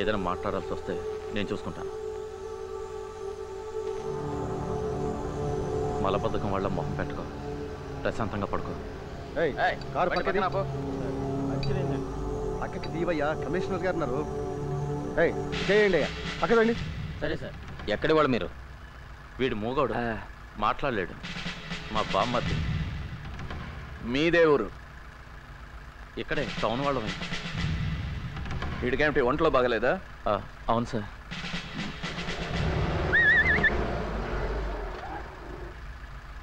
ఏదైనా మాట్లాడాల్సి వస్తే నేను చూసుకుంటాను. మలబద్ధకం వాళ్ళ మొహం పెట్టుకో, ప్రశాంతంగా పడుకో. పక్కకి దీవయ్యా, కమిషనర్ గారు ఉన్నారు. చేయండి అయ్యా, పక్కదండి. సరే సార్. ఎక్కడి వాళ్ళు మీరు? వీడు మూగోడు, మాట్లాడలేడు. మా బామ్మర్ది. మీదే ఊరు? ఇక్కడే టౌన్ వాళ్ళమే. వీడికేమిటి ఒంట్లో బాగలేదా? అవును సార్.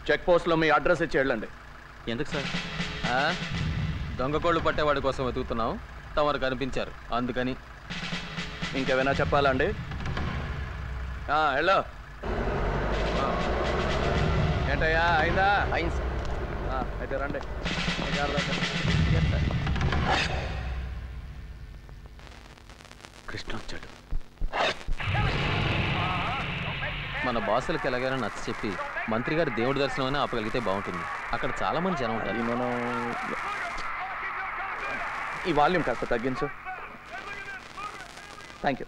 చెక్ పోస్ట్లో మీ అడ్రస్ ఇచ్చి వెళ్ళండి. ఎందుకు సార్? దొంగ కోళ్ళు పట్టేవాడి కోసం వెతుకుతున్నాం, తమరు కనిపించారు అందుకని. ఇంకేమైనా చెప్పాలా అండి? హలో, ఏంటయ్యా అయిందా? అయింది సార్. అయితే రండి. కృష్ణ వచ్చాడు. మన బాసులకు ఎలాగైనా నచ్చ చెప్పి మంత్రి గారు దేవుడి దర్శనం అయినా ఆపగలిగితే బాగుంటుంది. అక్కడ చాలా మంది జనం ఉంటారు. మనం ఈ వాల్యూమ్ కాస్త తగ్గించు. Thank you.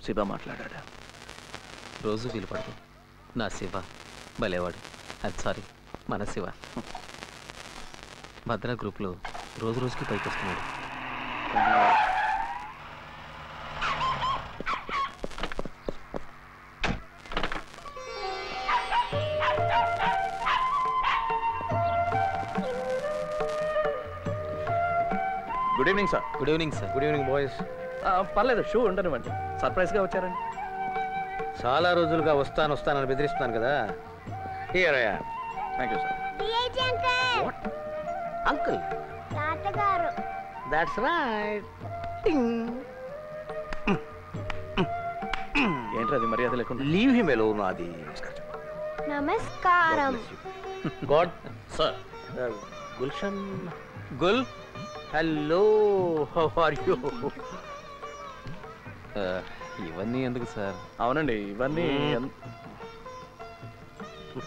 శివ మాట్లాడా? రోజు వీలు పడదు. నా శివ భలేవాడు. అది సారీ, మన శివ. భద్రా గ్రూప్లో రోజు రోజుకి పైకి వస్తున్నాడు. Good evening sir. Good evening sir. Good evening boys. పర్లేదు, షూ ఉండనివ్వండి. సర్ప్రైజ్గా వచ్చారండి. చాలా రోజులుగా వస్తానని బెదిరిస్తున్నాను కదా. Thank you sir. అంకుల్, తాతగారు. That's right. ఏంటి అది మర్యాద లేకుండా? Leave him alone. అది నమస్కారం. గాడ్ sir. Gulshan. Gul, hello, how are you? ఇవన్నీ ఎందుకు సార్? అవునండి, ఇవన్నీ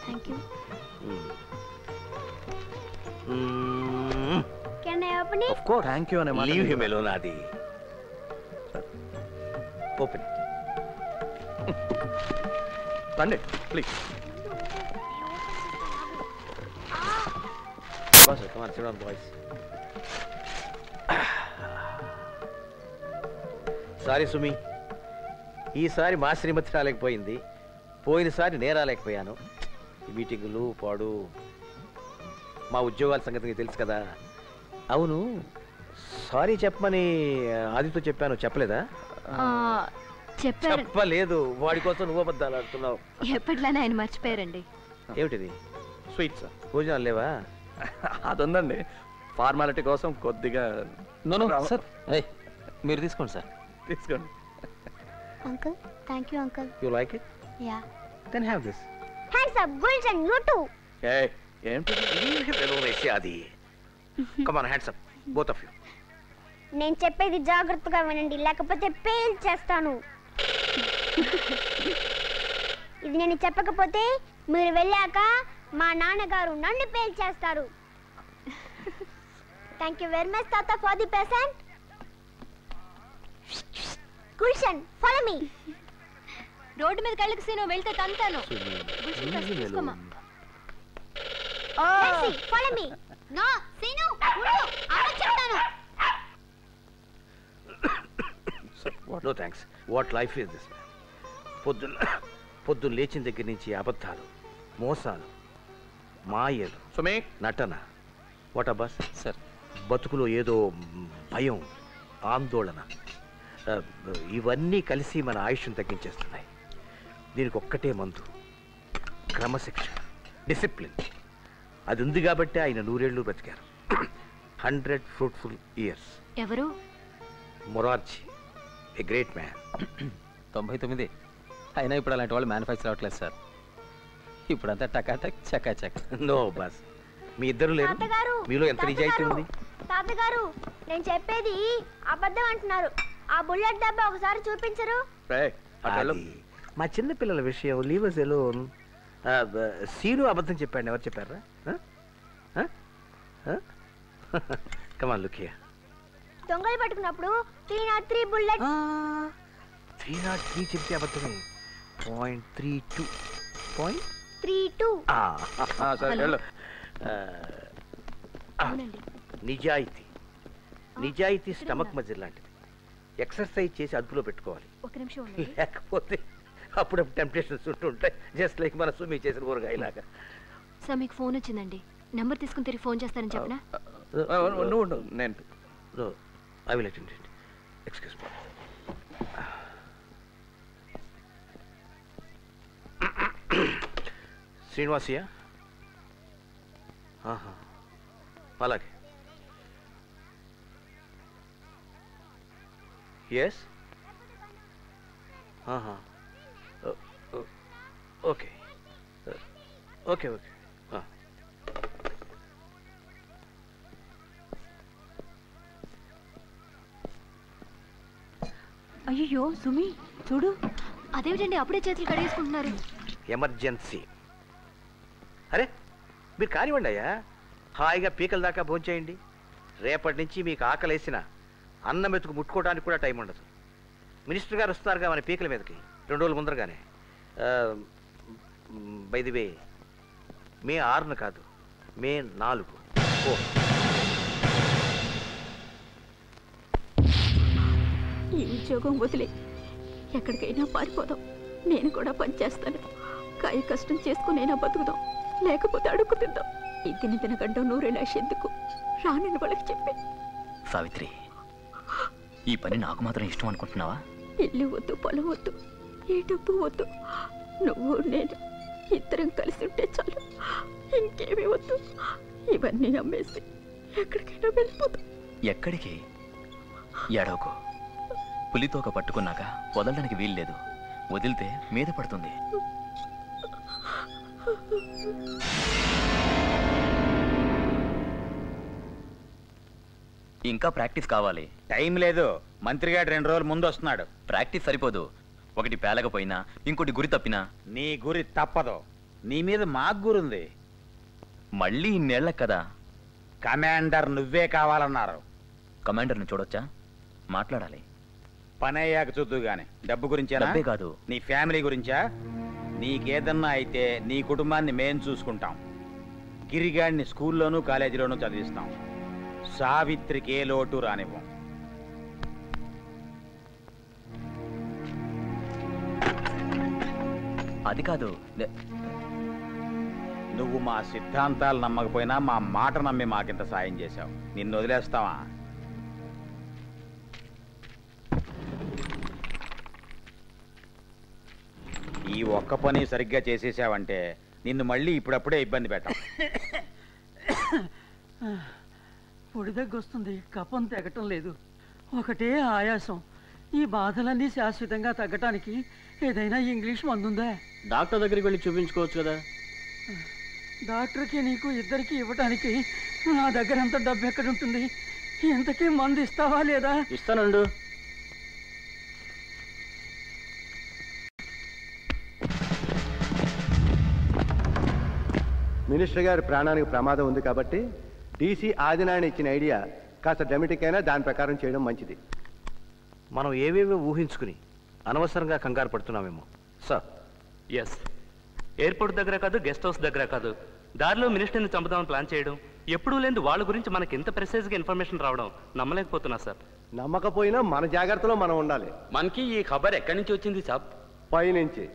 thank you. Can I open it? Of course. Thank you అనే మాట. Leave him alone. అది ఓపెన్. రండి please. Boss, come on, SIT down boys. Sorry సుమి, ఈసారి మా శ్రీమతి రాలేకపోయింది. పోయినసారి నేను రాలేకపోయాను. మీటింగులు పాడు, మా ఉద్యోగాల సంగతి తెలుసు కదా. అవును, సారీ చెప్పమని ఆదితో చెప్పాను, చెప్పలేదా? చెప్పలేదు. వాడి కోసం నువ్వు అబద్ధాలు ఆడుతున్నావు. ఎప్పటిలానే ఆయన మర్చిపోయారండి. ఏమిటిది? స్వీట్స్. భోజనాలు లేవా? అది ఉందండి, ఫార్మాలిటీ కోసం కొద్దిగా. నో సార్, మీరు తీసుకోండి సార్. తీసుకోండి. Uncle, thank you uncle. You like it? Yeah. Then have this. Hands up Gulshan, you too. ఏంటి? అది come on, hands up both of you. నేను చెప్పేది జాగ్రత్తగా వినండి, లేకపోతే పేల్ చేస్తాను. ఇది నేను చెప్పకపోతే మీరు వెళ్ళాక మా నాన్నగారు నన్ను పేల్ చేస్తారు. థ్యాంక్ యూ వెరీ మచ్ తాత for the present. Gulshan, follow me. Road మీద కళ్ళకి సీను వెళ్తే తంతాను. Follow me. నో సీను, ఉండు, అమ్మ చెప్తాను. No thanks. What life is this? పొద్దున్న లేచిన దగ్గర నుంచి అబద్ధాలు, మోసాలు, మాయలు, సుమే, నటన. వాట్ అబ్బాస్ సార్, బతుకులో ఏదో భయం, ఆందోళన, ఇవన్నీ కలిసి మన ఆయుష్ను తగ్గించేస్తున్నాయి. దీనికి ఒక్కటే మందు, క్రమశిక్షణ, డిసిప్లిన్. అది ఉంది కాబట్టి ఆయన 100 ఏళ్ళు బ్రతికారు. 100 ఫ్రూట్ఫుల్ ఇయర్స్. ఎవరు? Morarji, a great man. 99. అయినా ఇప్పుడు అలాంటి వాళ్ళు మ్యానుఫ్యాక్చర్ అవ్వట్లేదు సార్. ఇప్పుడంతా టకాటక్ చకాచక్. నో బాస్, మీ ఇద్దరు లేరు. మీలో ఎంత నిజాయితీ ఉంది? తాతగారు, నేను చెప్పేది అబద్ధం అంటున్నారు. ఆ బుల్లెట్ డబ్బా ఒకసారి చూపించరు? మా చిన్న పిల్లల విషయం, లీవ్ us alone. సీను అబద్ధం చెప్పాడు. ఎవరు చెప్పారా? Come on, look here. దొంగలు పట్టుకున్నప్పుడు 303 బుల్లెట్ 303 చెప్తే అబద్ధమే. 0.32 32 సరే వెళ్ళు. నిజాయితీ నిజాయితీ స్టమక్ మజిల్ లాంటిది. ఎక్సర్సైజ్ చేసి అదుపులో పెట్టుకోవాలి. ఒక నిమిషం ఉండండి. లేకపోతే అప్పుడప్పుడు టెంప్టేషన్స్ ఉంటుంటాయి. జస్ట్ లైక్ మన సుమి చేసిన ఊరగాయలాగా. సార్ మీకు ఫోన్ వచ్చిందండి. నెంబర్ తీసుకుని తిరిగి ఫోన్ చేస్తానని చెప్పనా? నువ్వు ఉండు, నేను No, I will attend it. Excuse me. శ్రీనివాసియా? అలాగే. ఎస్. Okay okay okay. అయ్యో సుమి చూడు. అదేమిటండి అప్పుడే చేతులు కడిగేసుకుంటున్నారు? ఎమర్జెన్సీ. అరే మీరు కానివ్వండి అయ్యా, హాయిగా పీకల దాకా భోంచేయండి. రేపటి నుంచి మీకు ఆకలేసిన అన్నం మెతుకు ముట్టుకోవడానికి కూడా టైం ఉండదు. మినిస్టర్ గారు వస్తున్నారుగా మన పీకల మీదకి 2 రోజుల ముందరగానే. బై ది వే, మే 6 కాదు, మే 4. ఓ ఈ ఉద్యోగం వదిలే ఎక్కడికైనా పారిపోదాం. నేను కూడా పనిచేస్తాను. కాయ కష్టం చేసుకునైనా బతుకుదాం, లేకపోతే అడుక్కు తిందాం. ఈ తినగండం నూరేలాష్ ఎందుకు రానని వాళ్ళకి చెప్పి. సావిత్రి, ఈ పని నాకు మాత్రం ఇష్టం అనుకుంటున్నావా? ఇల్లు వద్దు, పొలం వద్దు, ఏ డబ్బు వద్దు. నువ్వు నేను ఇద్దరం కలిసి ఉంటే చాలు. ఇంకేమీ వద్దు. ఇవన్నీ అమ్మేసి ఎక్కడికైనా వెళ్ళిపోతాం. ఎక్కడికి? ఎడవకు. పులితోక పట్టుకున్నాక వదలడానికి వీల్లేదు. వదిలితే మీద పడుతుంది. ఇంకా ప్రాక్టీస్ కావాలి. టైం లేదు. మంత్రి గారు 2 రోజుల ముందు వస్తున్నాడు. ప్రాక్టీస్ సరిపోదు. ఒకటి పేలకపోయినా ఇంకోటి గురి తప్పినా. నీ గురి తప్పదు. నీ మీద మాకు గురుంది. మళ్ళీ ఇన్నేళ్ల కదా. కమాండర్ నువ్వే కావాలన్నారు. కమాండర్ని చూడొచ్చా? మాట్లాడాలి. పని అయ్యాక చూద్దు గాని. డబ్బు గురించేనా? డబ్బే కాదు, నీ ఫ్యామిలీ గురించా? నీకేదన్నా అయితే నీ కుటుంబాన్ని మేం చూసుకుంటాం. గిరిగాడిని స్కూల్లోనూ కాలేజీలోనూ చదివిస్తాం. సావిత్రికి ఏ లోటు రానివ్వం. అది కాదు. నువ్వు మా సిద్ధాంతాలు నమ్మకపోయినా మా మాట నమ్మి మాకింత సాయం చేశావు. నిన్ను వదిలేస్తావా? ఈ ఒక్క పని సరిగ్గా చేసేసావంటే నిన్ను మళ్ళీ ఇప్పుడప్పుడే ఇబ్బంది పెట్టాం. పొడి దగ్గొస్తుంది, కఫం తెగటం లేదు, ఒకటే ఆయాసం. ఈ బాధలన్నీ శాశ్వతంగా తగ్గటానికి ఏదైనా ఇంగ్లీష్ మందుందా? డాక్టర్ దగ్గరికి వెళ్ళి చూపించుకోవచ్చు కదా. డాక్టర్కి నీకు ఇద్దరికి ఇవ్వటానికి నా దగ్గర అంత డబ్బు ఎక్కడుంటుంది? ఇంతకీ మందు ఇస్తావా లేదా? ఇస్తానండు. మినిస్టర్ గారి ప్రాణానికి ప్రమాదం ఉంది కాబట్టి డీసీ ఆదినారాయణ ఇచ్చిన ఐడియా కాస్త డ్రామాటిక్ అయినా దాని ప్రకారం చేయడం మంచిది. మనం ఏవేవో ఊహించుకుని అనవసరంగా కంగారు పడుతున్నామేమో సార్. ఎస్, ఎయిర్పోర్ట్ దగ్గర కాదు, గెస్ట్ హౌస్ దగ్గర కాదు, దారిలో మినిస్టర్ని చంపుదామని ప్లాన్ చేయడం, ఎప్పుడూ లేదు వాళ్ళ గురించి మనకి ఇంత ప్రెసైజ్గా ఇన్ఫర్మేషన్ రావడం నమ్మలేకపోతున్నా సార్. నమ్మకపోయినా మన జాగ్రత్తలో మనం ఉండాలి. మనకి ఈ ఖబర్ ఎక్కడి నుంచి వచ్చింది సాబ్? పైనుంచి.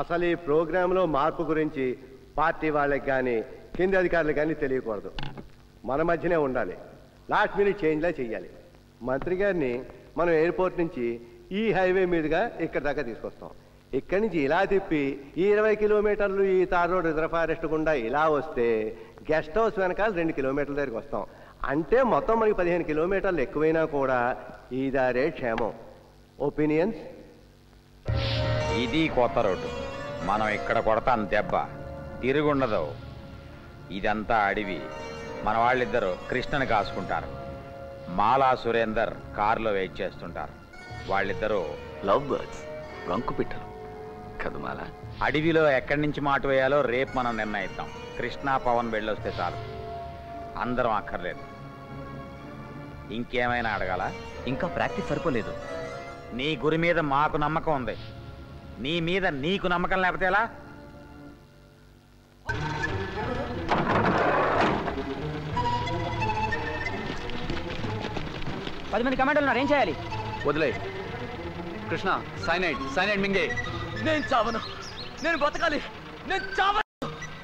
అసలు ఈ ప్రోగ్రాంలో మార్పు గురించి పార్టీ వాళ్ళకి కానీ కింది అధికారులకు కానీ తెలియకూడదు. మన మధ్యనే ఉండాలి. లాస్ట్ మినిట్ చేంజ్లా చెయ్యాలి. మంత్రి గారిని మనం ఎయిర్పోర్ట్ నుంచి ఈ హైవే మీదుగా ఇక్కడ దాకా తీసుకొస్తాం. ఇక్కడి నుంచి ఇలా తిప్పి ఈ 20 కిలోమీటర్లు ఈ తార్ రోడ్ రిజర్వ్ ఫారెస్ట్ గుండా ఇలా వస్తే గెస్ట్ హౌస్ వెనకాల 2 కిలోమీటర్ల దగ్గరికి వస్తాం. అంటే మొత్తం మనకి 15 కిలోమీటర్లు ఎక్కువైనా కూడా ఈ దారే క్షేమం. ఒపీనియన్స్? ఇది కొత్త రోడ్డు. మనం ఇక్కడ కొడతాం దెబ్బ, తిరుగుండదు. ఇదంతా అడవి. మన వాళ్ళిద్దరూ కృష్ణని కాసుకుంటారు. మాలా సురేందర్ కారులో వెయిట్ చేస్తుంటారు. వాళ్ళిద్దరూ లవ్ బర్డ్స్, రంకు పిట్టలు కదా మాల. అడవిలో ఎక్కడి నుంచి మాటు వేయాలో రేపు మనం నిర్ణయిద్దాం. కృష్ణ పవన్ వెళ్ళొస్తే చాలు, అందరం అక్కర్లేదు. ఇంకేమైనా అడగాల? ఇంకా ప్రాక్టీస్ సరిపోలేదు. నీ గురి మీద మాకు నమ్మకం ఉంది, నీ మీద నీకు నమ్మకం లేకపోతే ఎలా? పది మంది కమాండోలు ఉన్నారు, ఏం చేయాలి? వదిలే కృష్ణ, సైనైడ్ మింగే. నేను చావను, నేను బతకాలి, నేను చావ